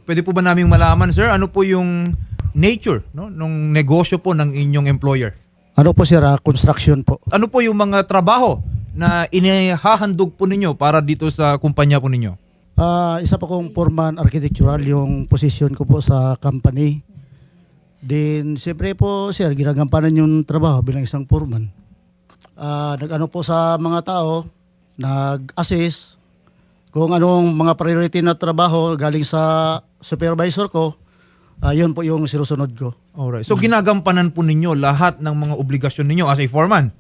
Pwede po ba naming malaman, sir, ano po yung nature, no, nung negosyo po ng inyong employer? Ano po sir, construction po. Ano po yung mga trabaho na inihahandog po ninyo para dito sa kumpanya po ninyo? Isa po kong foreman architectural yung position ko po sa company. Then siyempre po sir, ginagampanan yung trabaho bilang isang foreman. Nag-ano po sa mga tao, nag-assist kung anong mga priority na trabaho galing sa supervisor ko, yun po yung sinusunod ko. Alright. So ginagampanan po ninyo lahat ng mga obligasyon ninyo as a foreman?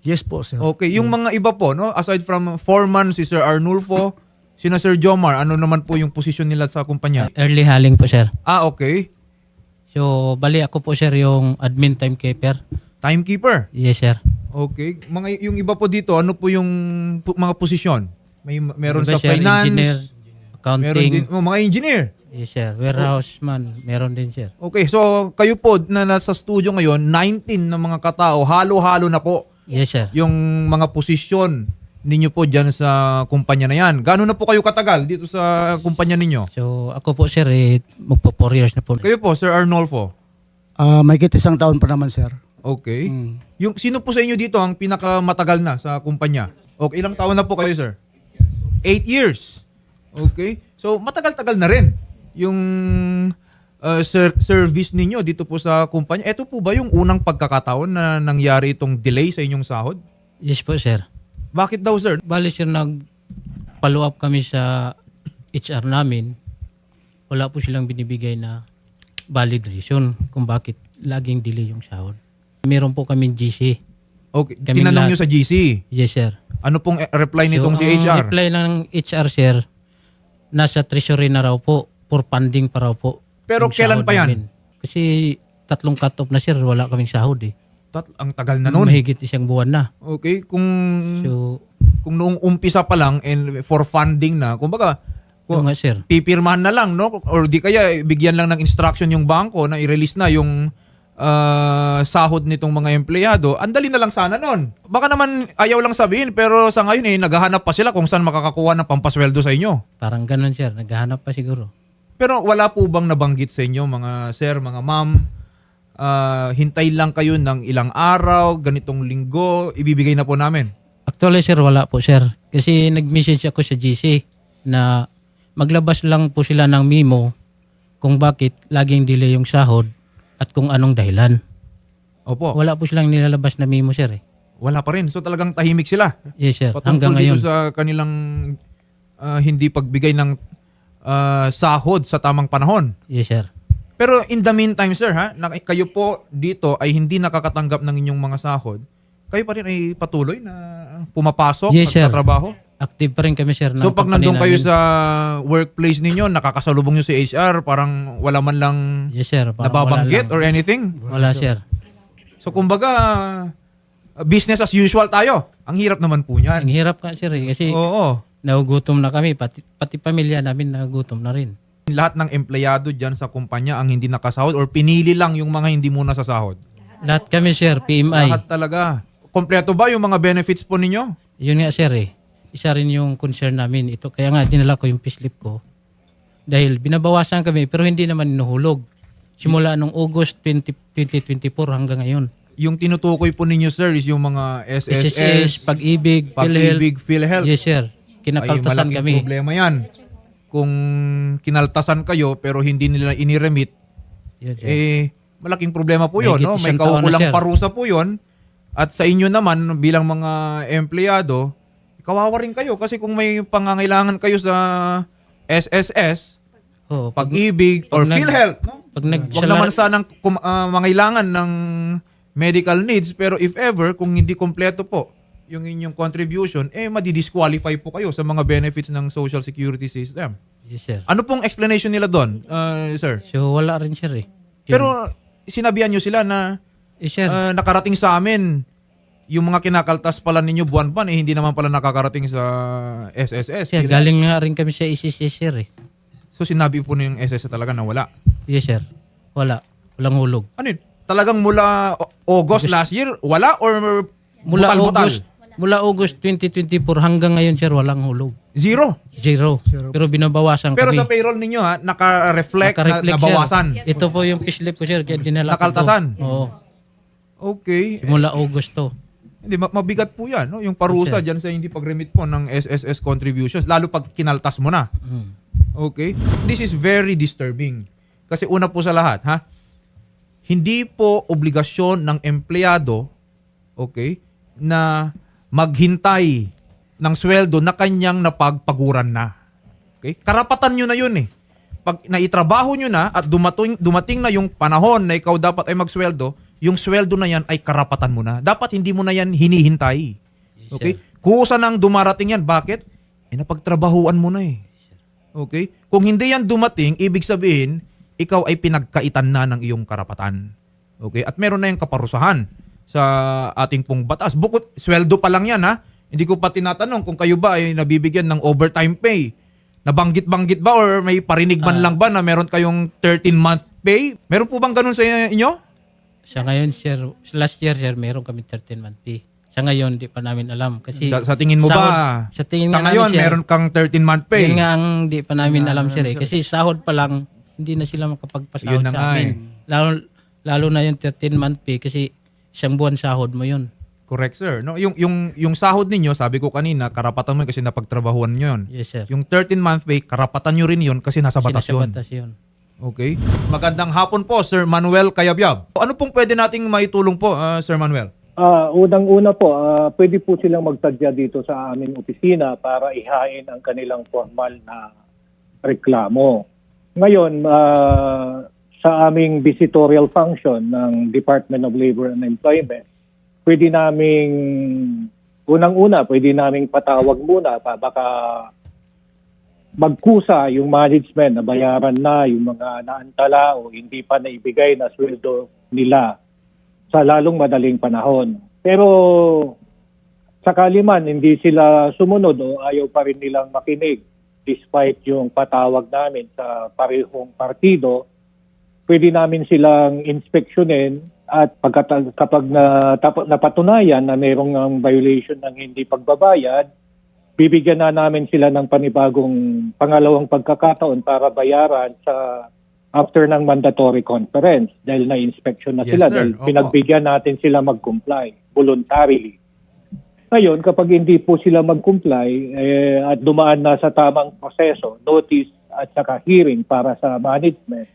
Yes po sir. Okay. Yung mga iba po, no, aside from foreman, si Sir Arnulfo, sina Sir Jomar, ano naman po yung posisyon nila sa kumpanya? Early haling po, sir. Okay. So, bali ako po, sir, yung admin timekeeper. Timekeeper. Yes, sir. Okay. Yung iba po dito, ano po yung mga posisyon? Meron Iba, sa sir, finance, engineer, meron accounting. din, mga engineer. Yes, sir. Warehouse man, meron din, sir. Okay, so kayo po na nasa studio ngayon, 19 na mga katao, halo-halo na po Yes, sir. yung mga posisyon ninyo po dyan sa kumpanya na yan. Gano'n na po kayo katagal dito sa kumpanya ninyo? So, ako po, sir, magpo 4 years na po. Kayo po, Sir Arnolfo. May isang taon pa naman sir. Okay. Yung sino po sa inyo dito ang pinakamatagal na sa kumpanya? Okay, ilang taon na po kayo, sir? 8 years. Okay. So, matagal-tagal na rin yung service ninyo dito po sa kumpanya. Ito po ba yung unang pagkakataon na nangyari itong delay sa inyong sahod? Yes po, sir. Bakit daw, sir? Bali, sir, nag-follow up kami sa HR namin. Wala po silang binibigay na valid reason kung bakit laging delay yung sahod. Meron po kami GC. Okay. Kaming Tinanong nyo lahat. sa GC. Yes, sir. Ano pong reply nitong si ang HR? reply ng HR, sir, nasa treasury na raw po, for funding pa raw po. Pero yung kailan sahod pa yan? namin. Kasi 3 cut-off na, sir, wala kaming sahod eh. Ang tagal na nun. Mahigit 1 buwan na. Okay. So, Kung noong umpisa pa lang and for funding na, kumbaga, yung nga, sir. pipirmahan na lang, no? Or di kaya bigyan lang ng instruction yung bangko na i-release na yung sahod nitong mga empleyado. Andali na lang sana nun. Baka naman ayaw lang sabihin, pero sa ngayon naghahanap pa sila kung saan makakakuha ng pampasweldo sa inyo. Parang ganun, sir. Naghahanap pa siguro. Pero wala po bang nabanggit sa inyo, mga sir, mga ma'am, hintay lang kayo ng ilang araw, ganitong linggo, ibibigay na po namin? Actually, sir, wala po, sir. Kasi nag-message ako sa GC na maglabas lang po sila ng memo kung bakit laging delay yung sahod at kung anong dahilan. Opo. Wala po silang nilalabas na memo, sir. Wala pa rin. So talagang tahimik sila. Yes, sir. Patungkol Hanggang dito ngayon. sa kanilang hindi pagbigay ng sahod sa tamang panahon. Yes, sir. Pero in the meantime, sir, kayo po dito ay hindi nakakatanggap ng inyong mga sahod, kayo pa rin ay patuloy na pumapasok Yes, at sir. trabaho? Active pa rin kami, sir. So ng pag company nandun kayo namin. sa workplace ninyo, nakakasalubong nyo si HR, parang wala man lang Yes, sir. Parang nababanggit wala or lang. anything? Wala, sir. So kumbaga, business as usual tayo. Ang hirap naman po niyan. Ang hirap ka, sir. Kasi Oo. nagugutom na kami. Pati pamilya namin nagugutom na rin. Lahat ng empleyado dyan sa kumpanya ang hindi nakasahod or pinili lang yung mga hindi muna sasahod? Lahat kami, sir. PMI. Lahat talaga. Kompleto ba yung mga benefits po ninyo? Yun nga, sir, Isa rin yung concern namin. Ito, kaya nga dinala ko yung payslip ko. Dahil binabawasan kami pero hindi naman inuhulog. Simula nung August 2024 hanggang ngayon. Yung tinutukoy po ninyo, sir, is yung mga SSS, SSS, Pag-ibig, Pag-ibig, PhilHealth. Yes, sir. Ay Kinakaltasan malaking kami. problema yan. Kung kinaltasan kayo pero hindi nila iniremit, Yes, sir. malaking problema po yun. Mahigit No? May isang taon na, kaukulang sir. parusa po yun. At sa inyo naman, bilang mga empleyado, kawawa rin kayo kasi kung may pangangailangan kayo sa SSS, Oo, Pag-ibig, or pag nag- PhilHealth, no? pag Huwag naman sanang mangailangan ng medical needs, pero if ever, kung hindi kompleto po yung inyong contribution, madidisqualify po kayo sa mga benefits ng Social Security System. Yes, sir. Ano pong explanation nila doon, sir? So, wala rin, sir, Yun. Pero sinabihan nyo sila na Sir, nakarating sa amin yung mga kinakaltas pala ninyo buwan-buwan, hindi naman pala nakakarating sa SSS. sir, galing nga rin kami sa ICC, sir, So sinabi po ng SSS talaga na wala. Yes, sir. Wala. Walang hulog. Ano yun? Talagang mula August last year, wala or Mula butal-butal? Mula August 2024 hanggang ngayon, sir, walang hulog. Zero. Zero. Pero binabawasan Pero kami. sa payroll ninyo ha, naka-reflect na Naka-reflect, nabawasan. sir. Ito po yung payslip ko, sir. Kaya dinala ko Nakaltasan. to. Oo. Okay. Simula August to. Hindi, mabigat po yan. No? Yung parusa dyan sa hindi pag-remit po ng SSS contributions, lalo pag kinaltas mo na. Okay? This is very disturbing. Kasi una po sa lahat, ha? Hindi po obligasyon ng empleyado, okay, na maghintay ng sweldo na kanyang napagpaguran na. Okay? Karapatan nyo na yun eh. Pag naitrabaho nyo na at dumating na yung panahon na ikaw dapat ay magsweldo, yung sweldo na yan ay karapatan mo na. Dapat hindi mo na yan hinihintay. Okay? Kusa nang dumarating yan. Bakit? Napagtrabahuan mo na eh. Okay? Kung hindi yan dumating, ibig sabihin, ikaw ay pinagkaitan na ng iyong karapatan. Okay? At meron na yung kaparusahan sa ating pong batas. Bukod, sweldo pa lang yan ha. Hindi ko pa tinatanong kung kayo ba ay nabibigyan ng overtime pay. Nabanggit-banggit ba or may parinig man lang ba na meron kayong 13-month pay? Meron po bang ganun sa inyo? Sa ngayon, sir, last year, sir, meron kami 13-month pay. Sa ngayon, di pa namin alam. Kasi Sa tingin mo ba? Sa tingin sa nga ngayon, namin, sir, meron kang 13-month pay. yun nga ang di pa namin alam, sir. Kasi sahod pa lang, hindi na sila makapagpasahod Yun na nga sa amin. Lalo na yung 13-month pay kasi isang buwan sahod mo yun. Correct, sir. No, yung sahod ninyo, sabi ko kanina, karapatan mo yun kasi napagtrabahuan nyo yun. Yes, sir. Yung 13-month pay, karapatan nyo rin yun kasi nasa batas Kasi nasa yun. batas yun. Okay. Magandang hapon po, Sir Manuel Cayabyab. Ano pong pwede nating maitulong po, Sir Manuel? Unang-una po, pwede po silang magtadya dito sa aming opisina para ihain ang kanilang formal na reklamo. Ngayon, sa aming visitorial function ng Department of Labor and Employment, pwede naming patawag muna pa baka magkusa yung management na bayaran na yung mga naantala o hindi pa naibigay na sweldo nila sa lalong madaling panahon. Pero sakali man hindi sila sumunod o ayaw pa rin nilang makinig despite yung patawag namin sa parehong partido, pwede namin silang inspeksyonin at kapag napatunayan na mayroong violation ng hindi pagbabayad, bibigyan na namin sila ng panibagong pangalawang pagkakataon para bayaran sa after ng mandatory conference dahil na-inspection na Yes, sila sir. dahil Opo. pinagbigyan natin sila mag-comply voluntarily. Ngayon, kapag hindi po sila mag-comply at dumaan na sa tamang proseso, notice at saka hearing para sa management,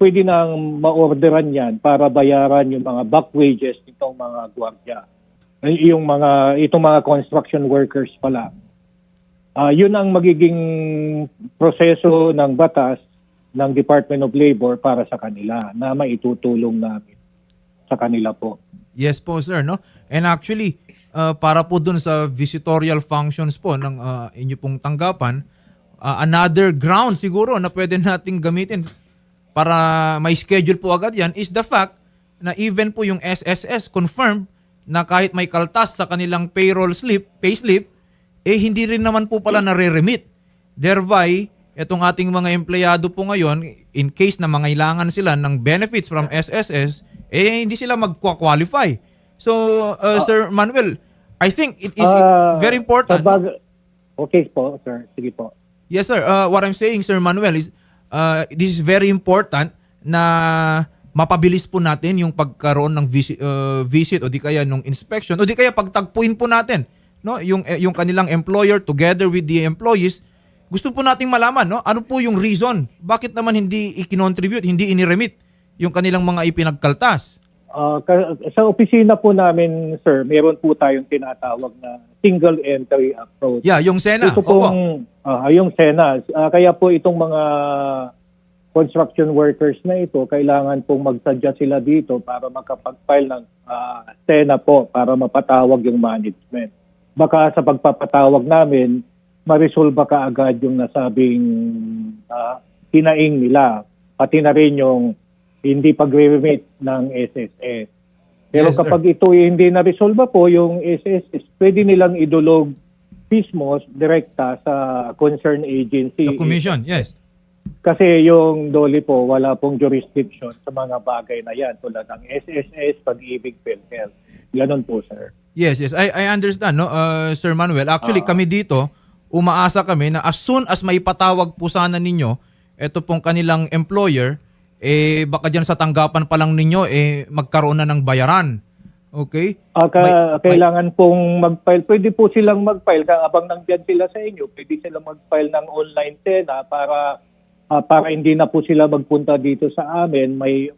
pwede nang ma-orderan yan para bayaran yung mga back wages nitong mga gwardiya. Itong mga construction workers pala. Yun ang magiging proseso ng batas ng Department of Labor para sa kanila na maitutulong namin sa kanila po. Yes po, sir. No? And actually, para po dun sa visitorial functions po ng inyo pong tanggapan, another ground siguro na pwede nating gamitin para may schedule po agad yan is the fact na even po yung SSS confirmed na kahit may kaltas sa kanilang payroll slip, payslip, hindi rin naman po pala nare-remit. Thereby, itong ating mga empleyado po ngayon, in case na mangailangan sila ng benefits from SSS, hindi sila magkwa-qualify. So, Sir Manuel, I think it is very important. Okay po, sir. Sige po. Yes, sir. What I'm saying, Sir Manuel, is this is very important na mapabilis po natin yung pagkaroon ng visit o di kaya nung inspection o di kaya pagtagpuin po natin, no, yung kanilang employer together with the employees. Gusto po nating malaman, no, ano po yung reason bakit naman hindi i-contribute, hindi iniremit yung kanilang mga ipinagkaltas. Sa opisina po namin, sir, meron po tayong tinatawag na single entry approach. Yeah, yung SENA. Ito pong, yung SENA. Kaya po itong mga construction workers na ito, kailangan pong magsadya sila dito para makapag-file ng SENA po para mapatawag yung management. Baka sa pagpapatawag namin, ma-resolve kaagad yung nasabing hinaing nila. Pati na rin yung hindi pag-remit ng SSS. Pero Yes, kapag ito hindi na-resolve po yung SSS, pwede nilang idulog mismo direkta sa concerned agency. Sa commission, yes. Kasi yung DOLE po, wala pong jurisdiction sa mga bagay na yan tulad ng SSS, Pag-ibig, PhilHealth. Ganon po, sir. Yes, yes. I understand, no, Sir Manuel. Actually, kami dito, umaasa kami na as soon as may patawag po sana ninyo, ito pong kanilang employer, baka dyan sa tanggapan pa lang ninyo, magkaroon na ng bayaran. Okay? Kailangan pong mag-file. Pwede po silang mag-file. Habang nandiyan sila sa inyo, pwede silang mag-file ng online SENA para hindi na po sila magpunta dito sa amin. May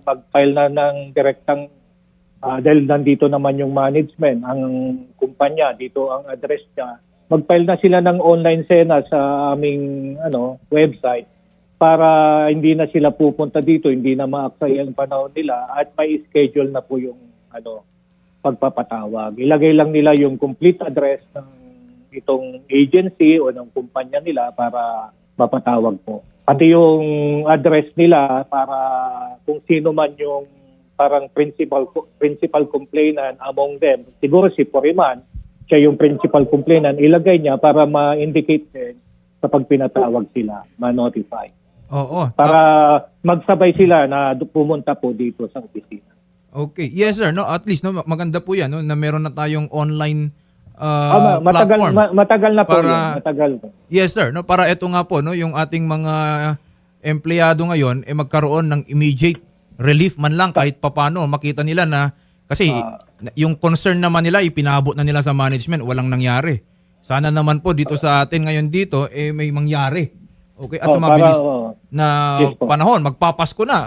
mag-file na ng direktang dahil nandito naman yung management, ang kumpanya, dito ang address niya. Mag-file na sila ng online SENA sa aming website para hindi na sila pupunta dito, hindi na ma-aksaya ang panahon nila at may schedule na po yung pagpapatawag. Ilagay lang nila yung complete address ng itong agency o ng kumpanya nila para mapatawag po. Pati yung address nila para kung sino man yung parang principal complainant among them. Siguro si Poriman, siya yung principal complainant, ilagay niya para ma-indicate din kapag pinatawag sila, ma-notify. Oo. Para magsabay sila na pumunta po dito sa opisina. Okay. Yes, sir. No, at least no, maganda po 'yan, no, na meron na tayong online Matagal platform. na po para, yun. Matagal po. Yes, sir. No, para ito nga po, no, yung ating mga empleyado ngayon magkaroon ng immediate relief man lang kahit papano. Makita nila na kasi yung concern naman nila ipinabot na nila sa management, walang nangyari. Sana naman po dito sa atin ngayon dito may mangyari. Okay, at sa mabilis na Yes po. panahon, magpapasko na.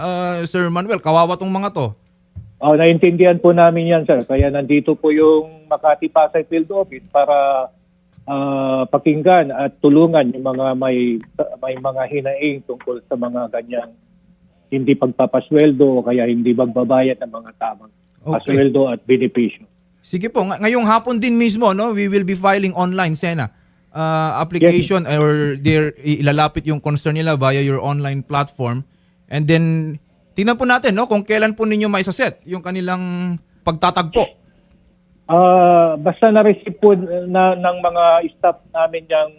Sir Manuel, kawawa tong mga to. Naintindihan po namin yan, sir. Kaya nandito po yung Makati Pasay Field Office para pakinggan at tulungan yung mga may mga hinaing tungkol sa mga ganyang hindi pagpapasweldo o kaya hindi magbabayad ng mga tamang pasweldo at benepisyo. Sige po, ngayong hapon din mismo, no, we will be filing online SENA application or ilalapit yung concern nila via your online platform. And then tingnan po natin, no, kung kailan po ninyo maisaset yung kanilang pagtatagpo. Basta na-receive po ng mga staff namin yung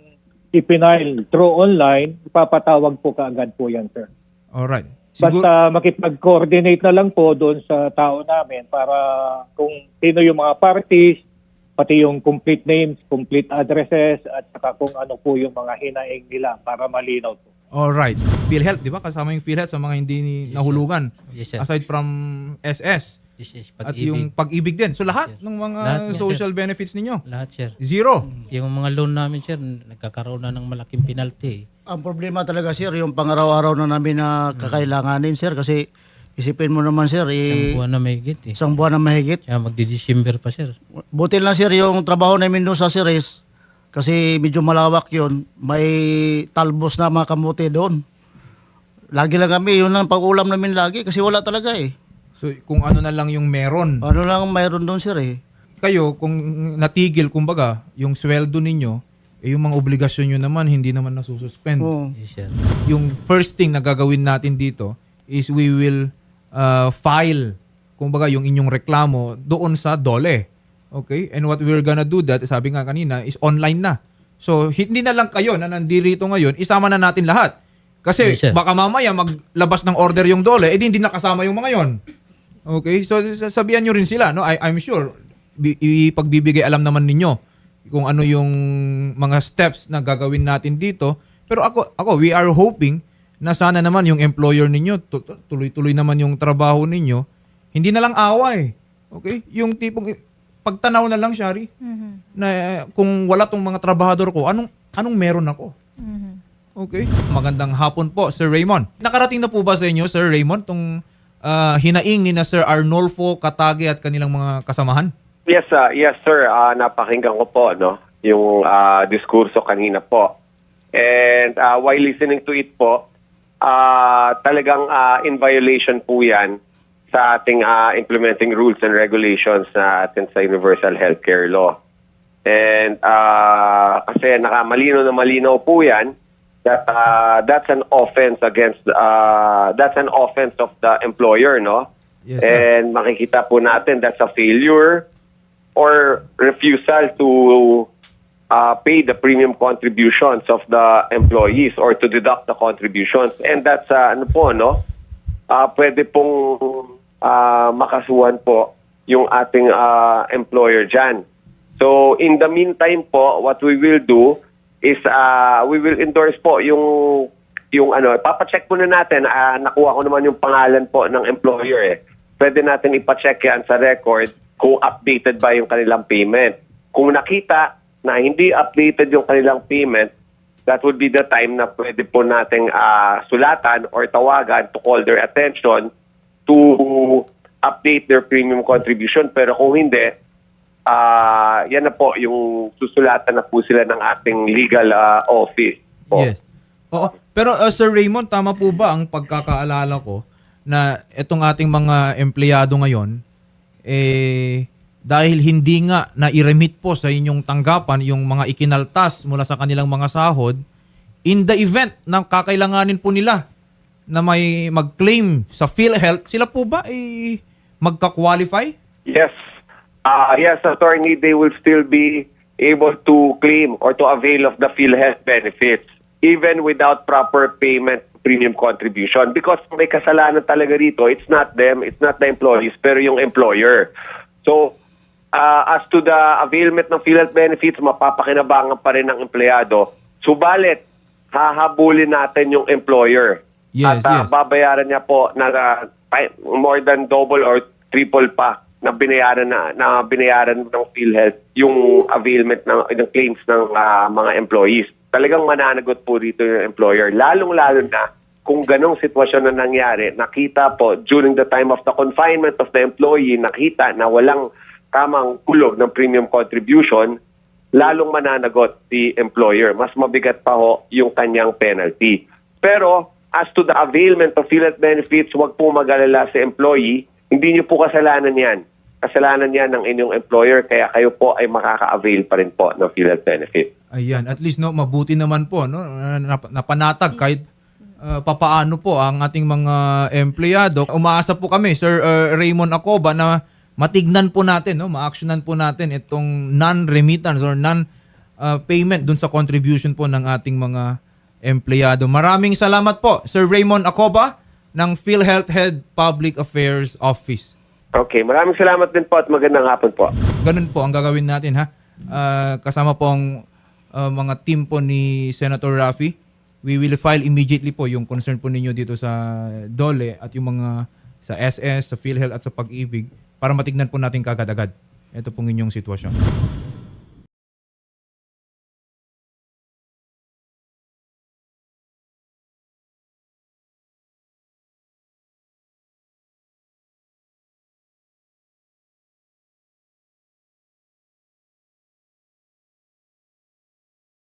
ipinail through online, ipapatawag po kaagad po yan, sir. Alright. Basta makipag-coordinate na lang po doon sa tao namin para kung sino yung mga parties, pati yung complete names, complete addresses, at saka kung ano po yung mga hinaing nila para malinaw po. Alright. PhilHealth, di ba? Kasama yung PhilHealth sa mga hindi nahulugan. Yes, sir. Aside from SS. Yes, At yung pag-ibig din. So lahat ng mga Lahat niya, social benefits ninyo. Lahat, sir. Zero. Yung mga loan namin, sir, nagkakaroon na ng malaking penalty. Ang problema talaga, sir, yung pangaraw-araw na namin na kakailanganin, sir, kasi isipin mo naman, sir, Isang buwan na may higit eh. isang buwan na mahigit. Kaya magdi-December pa, sir. Buti lang, sir, yung trabaho namin doon sa Ceres, kasi medyo malawak yun, may talbos na mga kamuti doon. Lagi lang kami, yun lang pag-ulam namin lagi, kasi wala talaga eh. So kung ano na lang yung meron. Ano lang mayroon doon, sir eh. Kayo, kung natigil, kumbaga, yung sweldo ninyo, yung mga obligasyon nyo naman, hindi naman nasususpend. Oo. Yes, sir. Yung first thing na gagawin natin dito is we will file, kumbaga, yung inyong reklamo doon sa DOLE. Okay? And what we're gonna do that, sabi nga kanina, is online na. So, hindi na lang kayo na nandito ngayon, isama na natin lahat. Kasi Yes, sir. baka mamaya maglabas ng order yung DOLE, hindi nakasama yung mga yon. Okay? So, sabihan nyo rin sila, no? I'm sure, ipagbibigay alam naman ninyo kung ano yung mga steps na gagawin natin dito. Pero ako we are hoping na sana naman yung employer ninyo, tuloy-tuloy naman yung trabaho ninyo. Hindi na lang away. Okay? Yung tipong pagtanaw na lang, Shari, na kung wala tong mga trabahador ko, anong meron ako? Okay? Magandang hapon po, Sir Raymond. Nakarating na po ba sa inyo, Sir Raymond, tong hinaing ni na Sir Arnolfo Katage at kanilang mga kasamahan? Yes, sir. Napakinggan ko po, no, yung diskurso kanina po. And while listening to it po, talagang in violation po yan sa ating implementing rules and regulations na atin sa Universal Healthcare Law. And kasi malinaw po yan that that's an offense against that's an offense of the employer, no? Yes, sir. And makikita po natin that's a failure or refusal to pay the premium contributions of the employees or to deduct the contributions. And that's pwede pong makasuhan po yung ating employer dyan. So in the meantime po, what we will do is we will endorse po yung papacheck muna natin, nakuha ko naman yung pangalan po ng employer eh. Pwede natin ipacheck yan sa record kung updated ba yung kanilang payment. Kung nakita na hindi updated yung kanilang payment, that would be the time na pwede po nating sulatan or tawagan to call their attention to update their premium contribution. Pero kung hindi, yan na po yung susulatan na po sila ng ating legal office po. Yes. Oo. Pero Sir Raymond, tama po ba ang pagkakaalala ko na itong ating mga empleyado ngayon, dahil hindi nga na-remit po sa inyong tanggapan yung mga ikinaltas mula sa kanilang mga sahod, in the event na kakailanganin po nila na may mag-claim sa PhilHealth, sila po ba ay magka-qualify? Yes. Yes, attorney, they will still be able to claim or to avail of the PhilHealth benefits even without proper payment premium contribution, because may kasalanan talaga rito. It's not them, it's not the employees, pero yung employer. So, as to the availment ng PhilHealth benefits, mapapakinabangan pa rin ng empleyado. Subalit, hahabulin natin yung employer. Yes, At yes. babayaran niya po na more than double or triple pa na binayaran ng PhilHealth yung availment ng claims ng mga employees. Talagang mananagot po dito yung employer. Lalong-lalo na kung ganong sitwasyon na nangyari, nakita po during the time of the confinement of the employee, nakita na walang tamang kulog ng premium contribution, lalong mananagot si employer. Mas mabigat pa ho yung kanyang penalty. Pero as to the availment of PhilHealth benefits, huwag po mag-alala si employee. Hindi niyo po kasalanan yan. Kasalanan yan ng inyong employer, kaya kayo po ay makaka-avail pa rin po ng PhilHealth benefit. Ayan, at least no, mabuti naman po no, napanatag kahit papaano po ang ating mga empleyado. Umaasa po kami, Sir Raymond Acoba, na matignan po natin, no, ma-actionan po natin itong non-remittance or non-payment dun sa contribution po ng ating mga empleyado. Maraming salamat po, Sir Raymond Acoba ng PhilHealth Head Public Affairs Office. Okay, maraming salamat din po at magandang hapon po. Ganun po ang gagawin natin, ha. Kasama po ang mga team po ni Senator Raffy. We will file immediately po yung concern po ninyo dito sa DOLE at yung mga sa SS, sa PhilHealth at sa Pag-ibig para matignan po natin kagad-agad. Ito pong inyong sitwasyon.